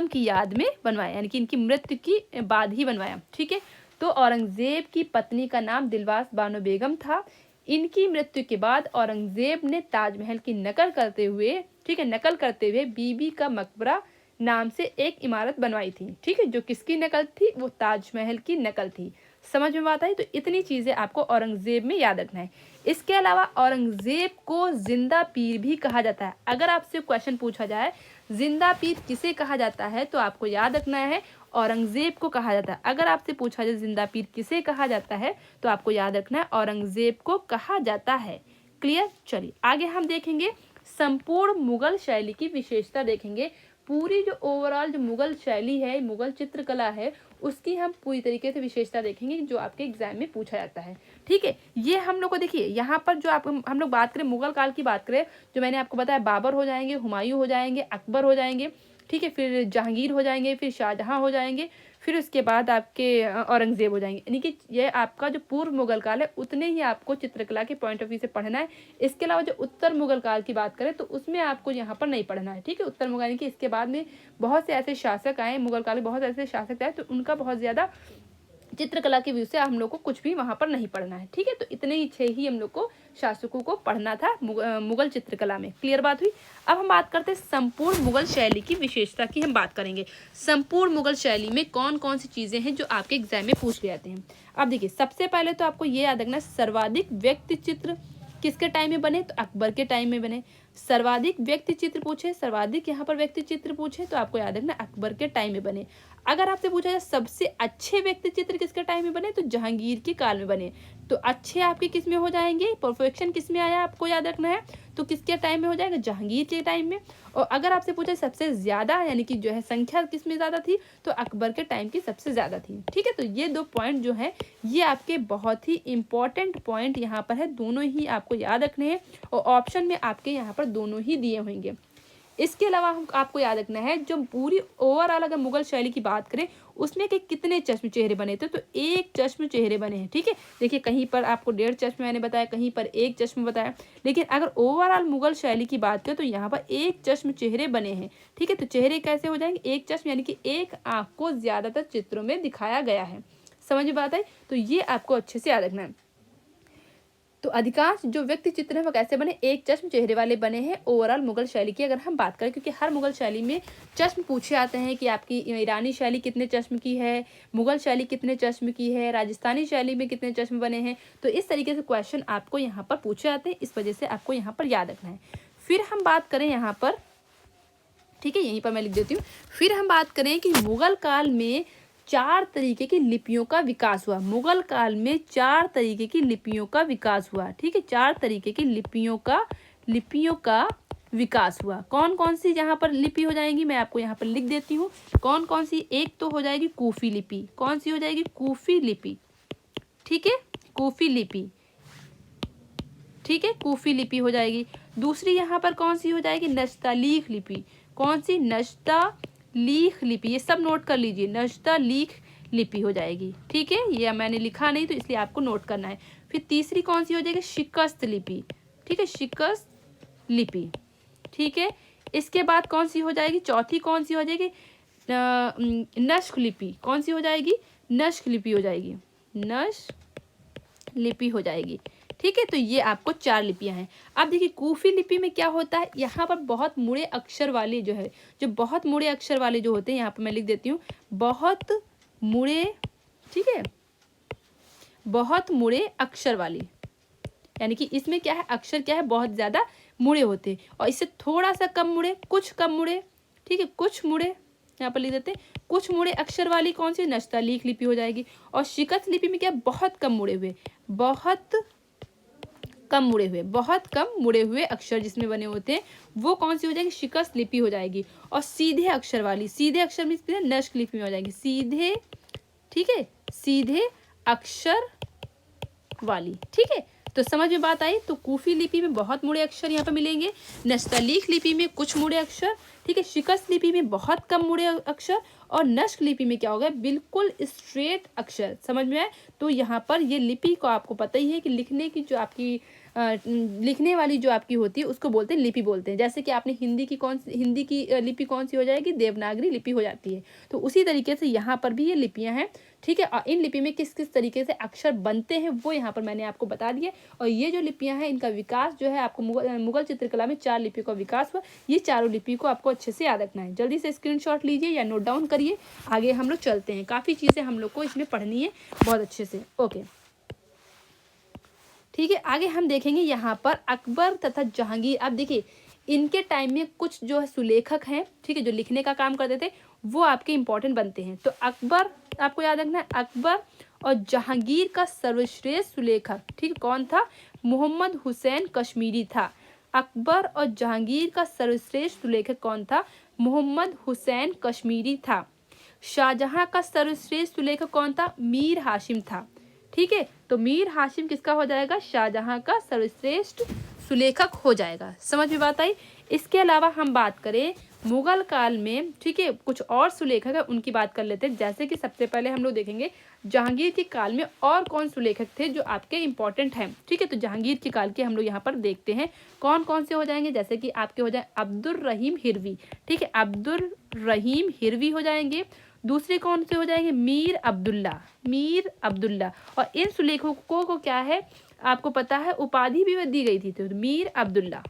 की याद में बनवाया, यानी कि इनकी मृत्यु की बाद ही बनवाया। ठीक है, तो औरंगजेब की पत्नी का नाम दिलवास बानो बेगम था। इनकी मृत्यु के बाद औरंगजेब ने ताजमहल की नकल करते हुए बीबी का मकबरा नाम से एक इमारत बनवाई थी। ठीक है, जो किसकी नकल थी? वो ताजमहल की नकल थी। समझ में बात आई? तो इतनी चीजें आपको औरंगजेब में याद रखना है। इसके अलावा औरंगजेब को जिंदा पीर भी कहा जाता है। अगर आपसे क्वेश्चन पूछा जाए जिंदा पीर किसे कहा जाता है, तो आपको याद रखना है औरंगजेब को कहा जाता है। अगर आपसे पूछा जाए जिंदा पीर किसे कहा जाता है, तो आपको याद रखना है औरंगजेब को कहा जाता है। क्लियर? चलिए आगे हम देखेंगे संपूर्ण मुगल शैली की विशेषता देखेंगे। पूरी जो ओवरऑल जो मुगल शैली है, मुगल चित्रकला है, उसकी हम पूरी तरीके से विशेषता देखेंगे, जो आपके एग्जाम में पूछा जाता है। ठीक है, ये हम लोग को देखिए, यहाँ पर जो हम लोग बात करें, मुगल काल की बात करें, जो मैंने आपको बताया, बाबर हो जाएंगे, हुमायूं हो जाएंगे, अकबर हो जाएंगे। ठीक है, फिर जहांगीर हो जाएंगे, फिर शाहजहां हो जाएंगे, फिर उसके बाद आपके औरंगजेब हो जाएंगे। यानी कि ये आपका जो पूर्व मुगल काल है, उतने ही आपको चित्रकला के पॉइंट ऑफ व्यू से पढ़ना है। इसके अलावा जो उत्तर मुगल काल की बात करें, तो उसमें आपको यहाँ पर नहीं पढ़ना है। ठीक है, उत्तर मुगल यानी कि इसके बाद में बहुत से ऐसे शासक आए, मुगल काल में बहुत ऐसे शासक आए, तो उनका बहुत ज़्यादा चित्रकला के व्यू से हम लोग को कुछ भी वहाँ पर नहीं पढ़ना है। ठीक है, तो इतने ही 6 ही हम लोग को शासकों को पढ़ना था मुगल चित्रकला में। क्लियर बात हुई? अब हम बात करते हैं संपूर्ण मुगल शैली की विशेषता की हम बात करेंगे। संपूर्ण मुगल शैली में कौन कौन सी चीज़ें हैं जो आपके एग्जाम में पूछ ले जाते हैं। अब देखिए, सबसे पहले तो आपको ये याद रखना, सर्वाधिक व्यक्ति चित्र किसके टाइम में बने? तो अकबर के टाइम में बने। सर्वाधिक व्यक्ति चित्र पूछे, सर्वाधिक यहाँ पर व्यक्ति चित्र पूछे, तो आपको याद रखना अकबर के टाइम में बने। अगर आपसे पूछा जाए सबसे अच्छे व्यक्ति चित्र किसके टाइम में बने, तो जहांगीर के काल में बने। तो अच्छे आपके किस में हो जाएंगे? परफेक्शन किस में आया, आपको याद रखना है, तो किसके टाइम में हो जाएगा? जहांगीर के टाइम में। और अगर आपसे पूछा सबसे ज्यादा, यानी कि जो है संख्या किस में ज्यादा थी, तो अकबर के टाइम की सबसे ज्यादा थी। ठीक है, तो ये 2 पॉइंट जो है, ये आपके बहुत ही इंपॉर्टेंट पॉइंट यहाँ पर है, दोनों ही आपको याद रखने हैं, और ऑप्शन में आपके यहाँ पर दोनों ही दिए होंगे। इसके अलावा आपको याद रखना है, जो पूरी ओवरऑल अगर मुगल शैली की बात करें, उसमें के कितने चश्म चेहरे बने थे, तो 1 चश्म चेहरे बने हैं। ठीक है, देखिए कहीं पर आपको 1.5 चश्म मैंने बताया, कहीं पर 1 चश्म बताया, लेकिन अगर ओवरऑल मुगल शैली की बात करें, तो यहाँ पर 1 चश्म चेहरे बने हैं। ठीक है, तो चेहरे कैसे हो जाएंगे? 1 चश्म, यानी कि 1 आँख को ज्यादातर चित्रों में दिखाया गया है। समझ में बात आई? तो ये आपको अच्छे से याद रखना है। तो अधिकांश जो व्यक्ति चित्र हैं वो कैसे बने? 1 चश्म चेहरे वाले बने हैं ओवरऑल मुगल शैली की अगर हम बात करें, क्योंकि हर मुगल शैली में चश्म पूछे जाते हैं कि आपकी ईरानी शैली कितने चश्म की है, मुगल शैली कितने चश्म की है, राजस्थानी शैली में कितने चश्म बने हैं। तो इस तरीके से क्वेश्चन आपको यहाँ पर पूछे जाते हैं, इस वजह से आपको यहाँ पर याद रखना है। फिर हम बात करें यहाँ पर, ठीक है, यहीं पर मैं लिख देती हूँ। फिर हम बात करें कि मुगल काल में 4 तरीके की लिपियों का विकास हुआ। मुगल काल में 4 तरीके की लिपियों का विकास हुआ। ठीक है, 4 तरीके की लिपियों का विकास हुआ। कौन कौन सी यहाँ पर लिपि हो जाएंगी, मैं आपको यहाँ पर लिख देती हूँ कौन कौन सी। एक तो हो जाएगी कूफी लिपि। कौन सी हो जाएगी? कूफी लिपि। ठीक है, कूफी लिपि। ठीक है, कूफी लिपि हो जाएगी। दूसरी यहाँ पर कौन सी हो जाएगी? नस्तलीक लिपि। कौन सी? नस्तलीक लिपि। ये सब नोट कर लीजिए, नस्तलीक लिपि हो जाएगी। ठीक है, ये मैंने लिखा नहीं तो इसलिए आपको नोट करना है। फिर तीसरी कौन सी हो जाएगी? शिकस्त लिपि। ठीक है, शिकस्त लिपि। ठीक है, इसके बाद कौन सी हो जाएगी? चौथी कौन सी हो जाएगी? नस्ख लिपि। कौन सी हो जाएगी? नस्ख लिपि हो जाएगी। नस्ख लिपि हो जाएगी। ठीक है, तो ये आपको 4 लिपियां हैं। अब देखिए कूफी लिपि में क्या होता है, यहाँ पर बहुत मुड़े अक्षर वाले जो है, जो बहुत मुड़े अक्षर वाले जो होते हैं, यहाँ पर मैं लिख देती हूँ बहुत मुड़े। ठीक है, बहुत मुड़े अक्षर वाली, यानी कि इसमें क्या है, अक्षर क्या है, बहुत ज़्यादा मुड़े होते हैं। और इससे थोड़ा सा कम मुड़े, कुछ कम मुड़े, ठीक है, कुछ मुड़े, यहाँ पर लिख देते हैं कुछ मुड़े अक्षर वाली कौन सी? नस्तलीक लिपि हो जाएगी। और शिकस्त लिपि में क्या, बहुत कम मुड़े हुए, बहुत कम मुड़े हुए, बहुत कम मुड़े हुए अक्षर जिसमें बने होते हैं वो कौन सी हो जाएगी? शिकस्त लिपि हो जाएगी। और सीधे अक्षर वाली, सीधे अक्षर में नस्ख लिपि में हो जाएगी। सीधे, ठीक है, सीधे अक्षर वाली। ठीक है, तो समझ में बात आई। तो कूफी लिपि में बहुत मुड़े अक्षर यहाँ पे मिलेंगे, नस्तलीक लिपि में कुछ मुड़े अक्षर, ठीक है, शिकस्त लिपि में बहुत कम मुड़े अक्षर, और नस्ख लिपि में क्या होगा? बिल्कुल स्ट्रेट अक्षर। समझ में आए? तो यहाँ पर ये लिपि को आपको पता ही है कि लिखने की जो आपकी लिखने वाली जो आपकी होती है उसको बोलते हैं लिपि बोलते हैं। जैसे कि आपने हिंदी की लिपि कौन सी हो जाएगी? देवनागरी लिपि हो जाती है। तो उसी तरीके से यहाँ पर भी ये लिपियाँ हैं। ठीक है, और इन लिपि में किस किस तरीके से अक्षर बनते हैं वो यहाँ पर मैंने आपको बता दिया। और ये जो लिपियाँ हैं इनका विकास जो है आपको मुगल चित्रकला में 4 लिपियों का विकास हुआ। ये चारों लिपि को आपको अच्छे से याद रखना है। जल्दी से स्क्रीनशॉट लीजिए या नोट डाउन करिए, आगे हम लोग चलते हैं। काफ़ी चीज़ें हम लोग को इसमें पढ़नी है बहुत अच्छे से। ओके, ठीक है, आगे हम देखेंगे यहाँ पर अकबर तथा जहांगीर। अब देखिए इनके टाइम में कुछ जो है सुलेखक हैं, ठीक है, जो लिखने का काम करते थे वो आपके इंपॉर्टेंट बनते हैं। तो अकबर आपको याद रखना है, अकबर और जहांगीर का सर्वश्रेष्ठ सुलेखक, ठीक, कौन था? मोहम्मद हुसैन कश्मीरी था। अकबर और जहांगीर का सर्वश्रेष्ठ सुलेखक कौन था? मोहम्मद हुसैन कश्मीरी था। शाहजहां का सर्वश्रेष्ठ सुलेखक कौन था? मीर हाशिम था। ठीक है, तो मीर हाशिम किसका हो जाएगा? शाहजहां का सर्वश्रेष्ठ सुलेखक हो जाएगा। समझ में बात आई? इसके अलावा हम बात करें मुगल काल में, ठीक है, कुछ और सुलेखक है उनकी बात कर लेते हैं। जैसे कि सबसे पहले हम लोग देखेंगे जहांगीर के काल में और कौन सुलेखक थे जो आपके इंपॉर्टेंट हैं। ठीक है, तो जहांगीर के काल के हम लोग यहाँ पर देखते हैं कौन कौन से हो जाएंगे। जैसे कि आपके हो जाए अब्दुल रहीम हिरवी। ठीक है, अब्दुल रहीम हिरवी हो जाएंगे। दूसरे कौन से हो जाएंगे? मीर अब्दुल्ला। मीर अब्दुल्ला। और इन सुलेखकों को क्या है आपको पता है, उपाधि भी दी गई थी, तो मीर अब्दुल्ला।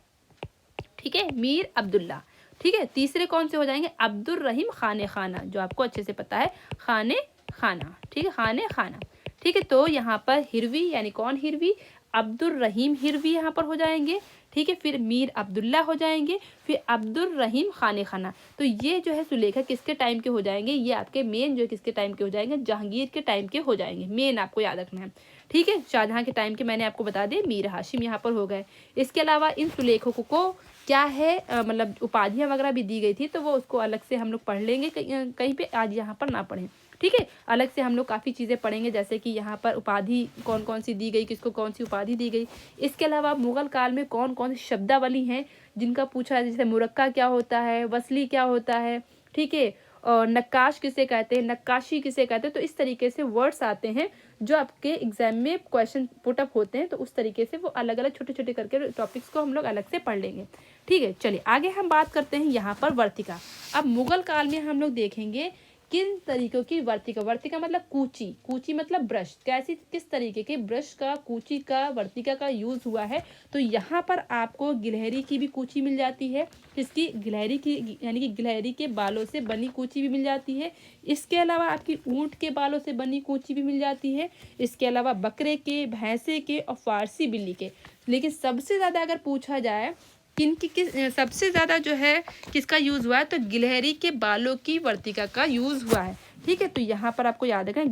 ठीक है, मीर अब्दुल्ला। ठीक है, तीसरे कौन से हो जाएंगे? अब्दुल रहीम खाने खाना, जो आपको अच्छे से पता है, खाने खाना। ठीक है, खाने खाना। ठीक है, तो यहाँ पर हिरवी यानी कौन हिरवी? अब्दुल रहीम हिरवी यहाँ पर हो जाएंगे। ठीक है, फिर मीर अब्दुल्ला हो जाएंगे, फिर अब्दुल रहीम खाने खाना। तो ये जो है सुलेखक किसके टाइम के हो जाएंगे? ये आपके मेन जो किसके टाइम के हो जाएंगे? जहांगीर के टाइम के हो जाएंगे। मेन आपको याद रखना है। ठीक है, शाहजहां के टाइम के मैंने आपको बता दिए, मीर हाशिम यहाँ पर हो गए। इसके अलावा इन सुलेखकों को क्या है मतलब उपाधियाँ वगैरह भी दी गई थी, तो वो उसको अलग से हम लोग पढ़ लेंगे कहीं पे, आज यहाँ पर ना पढ़ें। ठीक है, अलग से हम लोग काफ़ी चीज़ें पढ़ेंगे, जैसे कि यहाँ पर उपाधि कौन कौन सी दी गई, किसको कौन सी उपाधि दी गई। इसके अलावा मुगल काल में कौन कौन सी शब्दावली हैं जिनका पूछा है, जैसे मुरक्का क्या होता है, वसली क्या होता है, ठीक है, और नक्काश किसे कहते हैं, नक्काशी किसे कहते हैं। तो इस तरीके से वर्ड्स आते हैं जो आपके एग्जाम में क्वेश्चन पुटअप होते हैं, तो उस तरीके से वो अलग अलग छोटे छोटे करके टॉपिक्स को हम लोग अलग से पढ़ लेंगे। ठीक है, चलिए आगे हम बात करते हैं यहाँ पर वर्तिका। अब मुगल काल में हम लोग देखेंगे किन तरीकों की वर्तिका। वर्तिका मतलब कूची, कूची मतलब ब्रश, कैसी किस तरीके के ब्रश का, कूची का, वर्तिका का यूज हुआ है। तो यहाँ पर आपको गिलहरी की भी कूची मिल जाती है, इसकी गिलहरी की यानी कि गिलहरी के बालों से बनी कूची भी मिल जाती है। इसके अलावा आपकी ऊंट के बालों से बनी कूची भी मिल जाती है। इसके अलावा बकरे के, भैंसे के और फारसी बिल्ली के। लेकिन सबसे ज़्यादा अगर पूछा जाए किस सबसे ज़्यादा जो है किसका यूज़ हुआ है, तो गिलहरी के बालों की वर्तिका का यूज़ हुआ है। ठीक है, तो यहाँ पर आपको याद रखना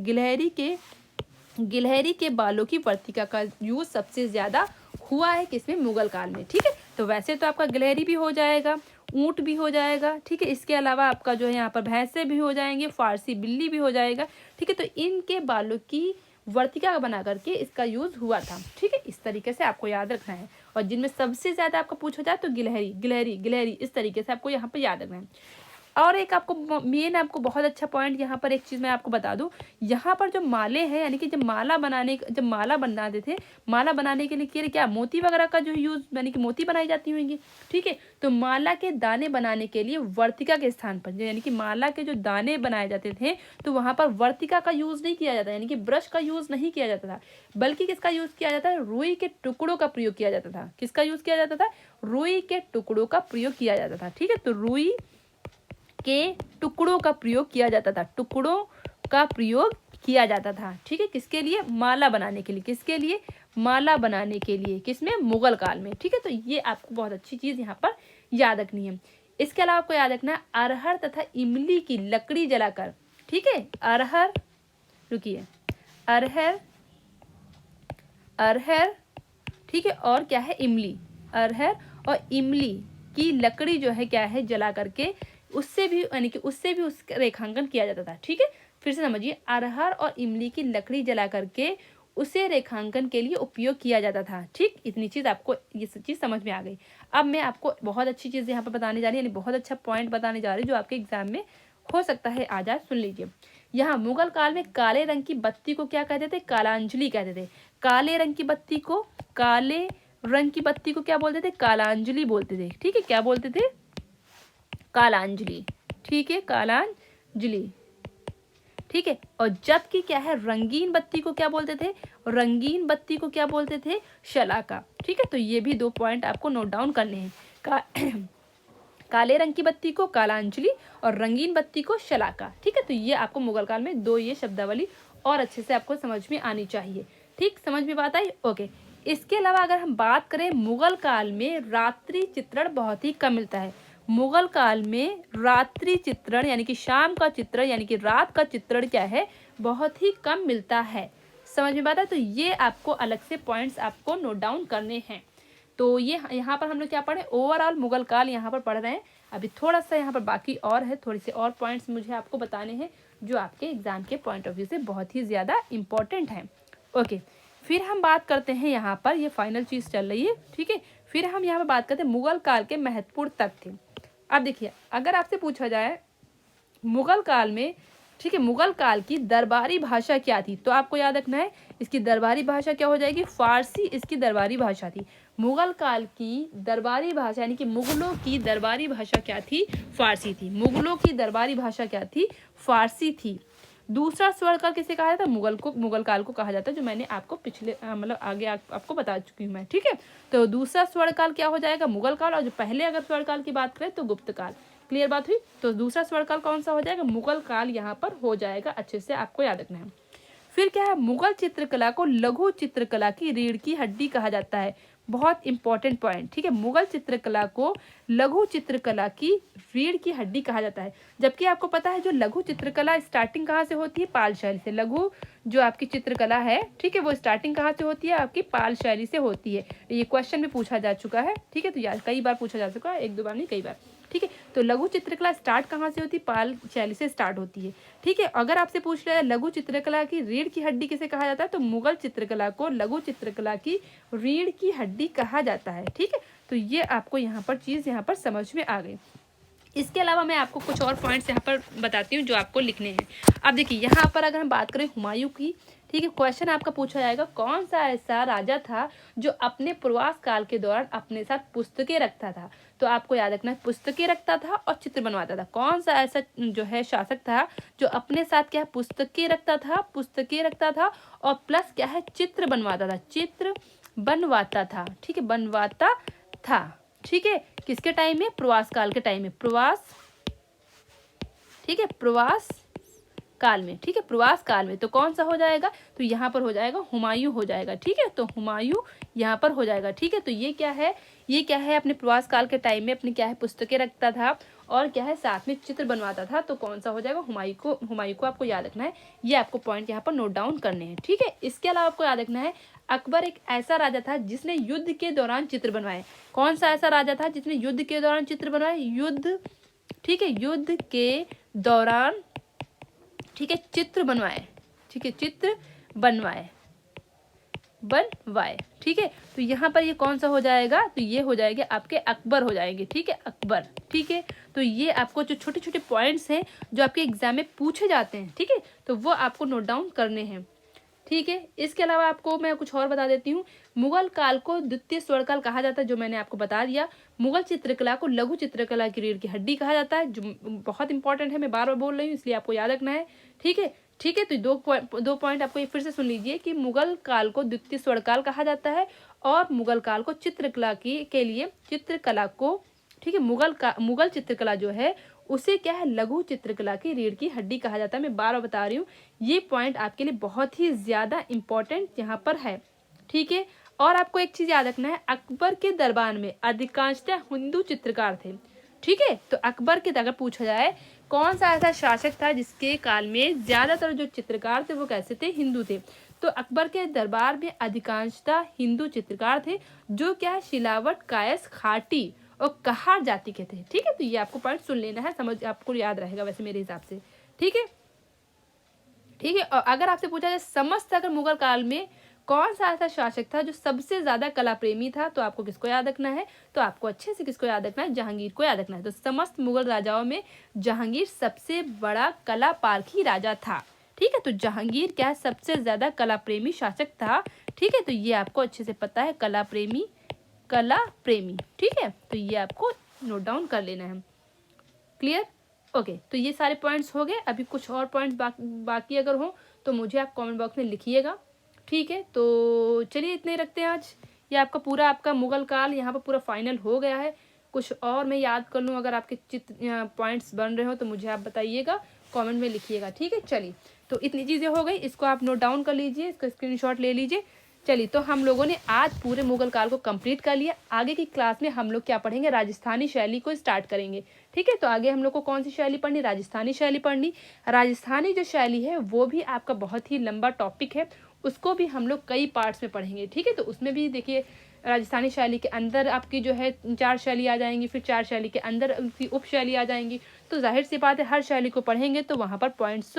गिलहरी के बालों की वर्तिका का यूज़ सबसे ज़्यादा हुआ है किसमें? मुगल काल में। ठीक है, तो वैसे तो आपका गिलहरी भी हो जाएगा, ऊँट भी हो जाएगा। ठीक है, इसके अलावा आपका जो है यहाँ पर भैंसे भी हो जाएंगे, फारसी बिल्ली भी हो जाएगा। ठीक है, तो इनके बालों की वर्तिका बना करके इसका यूज़ हुआ था। ठीक है, इस तरीके से आपको याद रखना है। और जिनमें सबसे ज़्यादा आपका पूछा जाए तो गिलहरी गिलहरी गिलहरी, इस तरीके से आपको यहाँ पर याद रखना है। और एक आपको मेन आपको बहुत अच्छा पॉइंट यहाँ पर एक चीज़ मैं आपको बता दूँ, यहाँ पर जो माले हैं यानी कि जब माला बनाते थे, माला बनाने के लिए क्या मोती वगैरह का जो यूज़ यानी कि मोती बनाई जाती होंगी, ठीक है। तो माला के दाने बनाने के लिए वर्तिका के स्थान पर यानी कि माला के जो दाने बनाए जाते थे तो वहाँ पर वर्तिका का यूज़ नहीं किया जाता, यानी कि ब्रश का यूज़ नहीं किया जाता था, बल्कि किसका यूज़ किया जाता है, रुई के टुकड़ों का प्रयोग किया जाता था। किसका यूज़ किया जाता था, रुई के टुकड़ों का प्रयोग किया जाता था, ठीक है। तो रुई के टुकड़ों का प्रयोग किया जाता था, टुकड़ों का प्रयोग किया जाता था, ठीक है। किसके लिए, माला बनाने के लिए, किसके लिए, माला बनाने के लिए, किसमें, मुगल काल में, ठीक है। तो ये आपको बहुत अच्छी चीज़ यहाँ पर याद रखनी है। इसके अलावा आपको याद रखना है अरहर तथा इमली की लकड़ी जलाकर, ठीक है। अरहर, रुकिए, अरहर, अरहर, ठीक है, और क्या है, इमली, अरहर और इमली की लकड़ी जो है क्या है, जला करके उससे भी यानी कि उससे भी उसका रेखांकन किया जाता था, ठीक है। फिर से समझिए, अरहर और इमली की लकड़ी जला करके उसे रेखांकन के लिए उपयोग किया जाता था, ठीक। इतनी चीज़ आपको ये चीज़ समझ में आ गई। अब मैं आपको बहुत अच्छी चीज़ यहाँ पर बताने जा रही हूँ, यानी बहुत अच्छा पॉइंट बताने जा रही हूँ जो आपके एग्जाम में हो सकता है आ जाए। सुन लीजिए, यहाँ मुगल काल में काले रंग की बत्ती को क्या कहते थे, कालांजलि कहते थे। काले रंग की बत्ती को, काले रंग की बत्ती को क्या बोलते थे, कालांजलि बोलते थे, ठीक है। क्या बोलते थे, कालांजलि, ठीक है, कालांजलि, ठीक है। और जबकि क्या है, रंगीन बत्ती को क्या बोलते थे, रंगीन बत्ती को क्या बोलते थे, शलाका, ठीक है। तो ये भी 2 पॉइंट आपको नोट डाउन करने हैं, काले रंग की बत्ती को कालांजलि और रंगीन बत्ती को शलाका, ठीक है। तो ये आपको मुगल काल में 2 ये शब्दावली और अच्छे से आपको समझ में आनी चाहिए, ठीक। समझ में बात आई, ओके। इसके अलावा अगर हम बात करें, मुगल काल में रात्रि चित्रण बहुत ही कम मिलता है। मुगल काल में रात्रि चित्रण यानी कि शाम का चित्रण यानी कि रात का चित्रण क्या है, बहुत ही कम मिलता है। समझ में बात है, तो ये आपको अलग से पॉइंट्स आपको नोट डाउन करने हैं। तो ये यहाँ पर हम लोग क्या पढ़े, ओवरऑल मुगल काल यहाँ पर पढ़ रहे हैं। अभी थोड़ा सा यहाँ पर बाकी और है, थोड़ी सी और पॉइंट्स मुझे आपको बताने हैं जो आपके एग्जाम के पॉइंट ऑफ व्यू से बहुत ही ज़्यादा इम्पोर्टेंट हैं, ओके। फिर हम बात करते हैं यहाँ पर, ये फाइनल चीज़ चल रही है, ठीक है। फिर हम यहाँ पर बात करते हैं मुगल काल के महत्वपूर्ण तथ्य। अब देखिए, अगर आपसे पूछा जाए मुगल काल में, ठीक है, मुगल काल की दरबारी भाषा क्या थी, तो आपको याद रखना है इसकी दरबारी भाषा क्या हो जाएगी, फारसी इसकी दरबारी भाषा थी। मुगल काल की दरबारी भाषा यानी कि मुगलों की दरबारी भाषा क्या थी, फारसी थी। मुगलों की दरबारी भाषा क्या थी, फारसी थी। दूसरा स्वर्णकाल किसे कहा जाता है, मुगल काल को कहा जाता है, जो मैंने आपको पिछले मतलब आगे आपको बता चुकी हूँ मैं, ठीक है। तो दूसरा स्वर्णकाल क्या हो जाएगा, मुगल काल, और जो पहले अगर स्वर्णकाल की बात करें तो गुप्त काल। क्लियर बात हुई। तो दूसरा स्वर्णकाल कौन सा हो जाएगा, मुगल काल यहाँ पर हो जाएगा, अच्छे से आपको याद रखना है। फिर क्या है, मुगल चित्रकला को लघु चित्रकला की रीढ़ की हड्डी कहा जाता है। बहुत इंपॉर्टेंट पॉइंट, ठीक है। मुगल चित्रकला को लघु चित्रकला की रीढ़ की हड्डी कहा जाता है। जबकि आपको पता है जो लघु चित्रकला स्टार्टिंग कहाँ से होती है, पाल शैली से। लघु जो आपकी चित्रकला है, ठीक है, वो स्टार्टिंग कहाँ से होती है, आपकी पाल शैली से होती है। ये क्वेश्चन भी पूछा जा चुका है, ठीक है। तो यार कई बार पूछा जा चुका है, 1-2 बार नहीं, कई बार, ठीक है। तो लघु चित्रकला स्टार्ट कहाँ से होती है, पाल शैली से स्टार्ट होती है, ठीक है। अगर आपसे पूछ लिया लघु चित्रकला की रीढ़ की हड्डी किसे कहा जाता है, तो मुगल चित्रकला को लघु चित्रकला की रीढ़ की हड्डी कहा जाता है, ठीक है। तो ये आपको यहाँ पर चीज़ यहाँ पर समझ में आ गई। इसके अलावा मैं आपको कुछ और पॉइंट्स यहाँ पर बताती हूँ जो आपको लिखने हैं। अब देखिए, यहाँ पर अगर हम बात करें हुमायूं की, ठीक है, क्वेश्चन आपका पूछा जाएगा कौन सा ऐसा राजा था जो अपने प्रवास काल के दौरान अपने साथ पुस्तकें रखता था। तो आपको याद रखना है, पुस्तकें रखता था और चित्र बनवाता था। कौन सा ऐसा जो है शासक था जो अपने साथ क्या है, पुस्तकें रखता था, पुस्तकें रखता था और प्लस क्या है, चित्र बनवाता था, चित्र बनवाता था, ठीक है, बनवाता था, ठीक है। किसके टाइम में, प्रवास काल के टाइम में, प्रवास, ठीक है, प्रवास काल में, ठीक है, प्रवास काल में। तो कौन सा हो जाएगा, तो यहाँ पर हो जाएगा हुमायूं हो जाएगा, ठीक है। तो हुमायूं यहाँ पर हो जाएगा, ठीक है। तो ये क्या है, ये क्या है, अपने प्रवास काल के टाइम में अपनी क्या है, पुस्तकें रखता था और क्या है, साथ में चित्र बनवाता था। तो कौन सा हो जाएगा, हुमायूं को आपको याद रखना है। ये आपको पॉइंट यहाँ पर नोट डाउन करने हैं, ठीक है। इसके अलावा आपको याद रखना है, अकबर एक ऐसा राजा था जिसने युद्ध के दौरान चित्र बनवाए। कौन सा ऐसा राजा था जिसने युद्ध के दौरान चित्र बनवाए, युद्ध, ठीक है, युद्ध के दौरान, ठीक है, चित्र बनवाए, ठीक है, चित्र बनवाए, 1y। ठीक है, तो यहाँ पर ये कौन सा हो जाएगा, तो ये हो जाएगा आपके अकबर हो जाएंगे। ठीक है, अकबर। ठीक है, तो ये आपको जो छोटे छोटे पॉइंट्स हैं जो आपके एग्जाम में पूछे जाते हैं, ठीक है, तो वो आपको नोट डाउन करने हैं। ठीक है, इसके अलावा आपको मैं कुछ और बता देती हूँ। मुगल काल को द्वितीय स्वर्णकाल कहा जाता है, जो मैंने आपको बता दिया। मुगल चित्रकला को लघु चित्रकला की रीढ़ की हड्डी कहा जाता है, जो बहुत इंपॉर्टेंट है, मैं बार बार बोल रही हूँ इसलिए आपको याद रखना है। ठीक है, ठीक है, तो दो पॉइंट आपको ये फिर से सुन लीजिए कि मुगल काल को द्वितीय स्वर्णकाल कहा जाता है और मुगल काल को चित्रकला के लिए चित्रकला को, ठीक है, मुगल चित्रकला जो है उसे क्या है, लघु चित्रकला की रीढ़ की हड्डी कहा जाता है। मैं बार बार बता रही हूँ, ये पॉइंट आपके लिए बहुत ही ज्यादा इंपॉर्टेंट यहाँ पर है। ठीक है, और आपको एक चीज याद रखना है, अकबर के दरबार में अधिकांशतः हिंदू चित्रकार थे। ठीक है, तो अकबर के अगर पूछा जाए कौन सा ऐसा शासक था जिसके काल में ज्यादातर जो चित्रकार थे वो कैसे थे, हिंदू थे, तो अकबर के दरबार में अधिकांशतः हिंदू चित्रकार थे, जो क्या शिलावट, कायस्थ, खाटी और कहार जाति के थे। ठीक है, तो ये आपको पॉइंट सुन लेना है, समझ आपको याद रहेगा वैसे मेरे हिसाब से। ठीक है, ठीक है, और अगर आपसे पूछा जाए समस्त अगर मुगल काल में कौन सा ऐसा शासक था जो सबसे ज्यादा कला प्रेमी था, तो आपको किसको याद रखना है, तो आपको अच्छे से किसको याद रखना है, जहांगीर को याद रखना है। तो समस्त मुगल राजाओं में जहांगीर सबसे बड़ा कला पारखी राजा था। ठीक है, तो जहांगीर क्या है, सबसे ज्यादा कला प्रेमी शासक था। ठीक है, तो ये आपको अच्छे से पता है, कला प्रेमी, कला प्रेमी। ठीक है, तो ये आपको नोट डाउन कर लेना है। क्लियर, ओके, तो ये सारे पॉइंट्स हो गए। अभी कुछ और पॉइंट्स बाकी अगर हो तो मुझे आप कमेंट बॉक्स में लिखिएगा। ठीक है, तो चलिए इतने ही रखते हैं आज। ये आपका मुगल काल यहाँ पर पूरा फाइनल हो गया है। कुछ और मैं याद कर लूँ, अगर आपके चित्र पॉइंट्स बन रहे हो तो मुझे आप बताइएगा, कमेंट में लिखिएगा। ठीक है, चलिए, तो इतनी चीज़ें हो गई, इसको आप नोट डाउन कर लीजिए, इसका स्क्रीनशॉट ले लीजिए। चलिए, तो हम लोगों ने आज पूरे मुगल काल को कंप्लीट कर लिया। आगे की क्लास में हम लोग क्या पढ़ेंगे, राजस्थानी शैली को स्टार्ट करेंगे। ठीक है, तो आगे हम लोग को कौन सी शैली पढ़नी, राजस्थानी शैली पढ़नी। राजस्थानी जो शैली है वो भी आपका बहुत ही लंबा टॉपिक है, उसको भी हम लोग कई पार्ट्स में पढ़ेंगे। ठीक है, तो उसमें भी देखिए, राजस्थानी शैली के अंदर आपकी जो है 4 शैली आ जाएंगी, फिर 4 शैली के अंदर उनकी उप शैली आ जाएंगी। तो जाहिर सी बात है, हर शैली को पढ़ेंगे तो वहाँ पर पॉइंट्स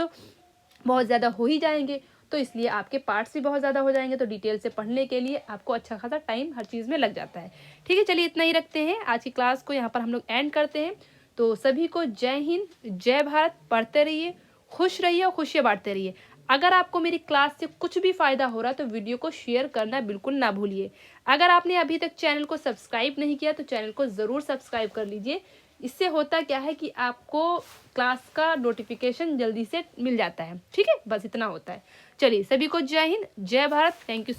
बहुत ज़्यादा हो ही जाएंगे, तो इसलिए आपके पार्ट्स भी बहुत ज़्यादा हो जाएंगे। तो डिटेल से पढ़ने के लिए आपको अच्छा खासा टाइम हर चीज़ में लग जाता है। ठीक है, चलिए इतना ही रखते हैं, आज की क्लास को यहाँ पर हम लोग एंड करते हैं। तो सभी को जय हिंद, जय भारत, पढ़ते रहिए, खुश रहिए और खुशियाँ बांटते रहिए। अगर आपको मेरी क्लास से कुछ भी फायदा हो रहा है तो वीडियो को शेयर करना बिल्कुल ना भूलिए। अगर आपने अभी तक चैनल को सब्सक्राइब नहीं किया तो चैनल को ज़रूर सब्सक्राइब कर लीजिए। इससे होता क्या है कि आपको क्लास का नोटिफिकेशन जल्दी से मिल जाता है। ठीक है, बस इतना होता है। चलिए, सभी को जय हिंद, जय भारत, थैंक यू।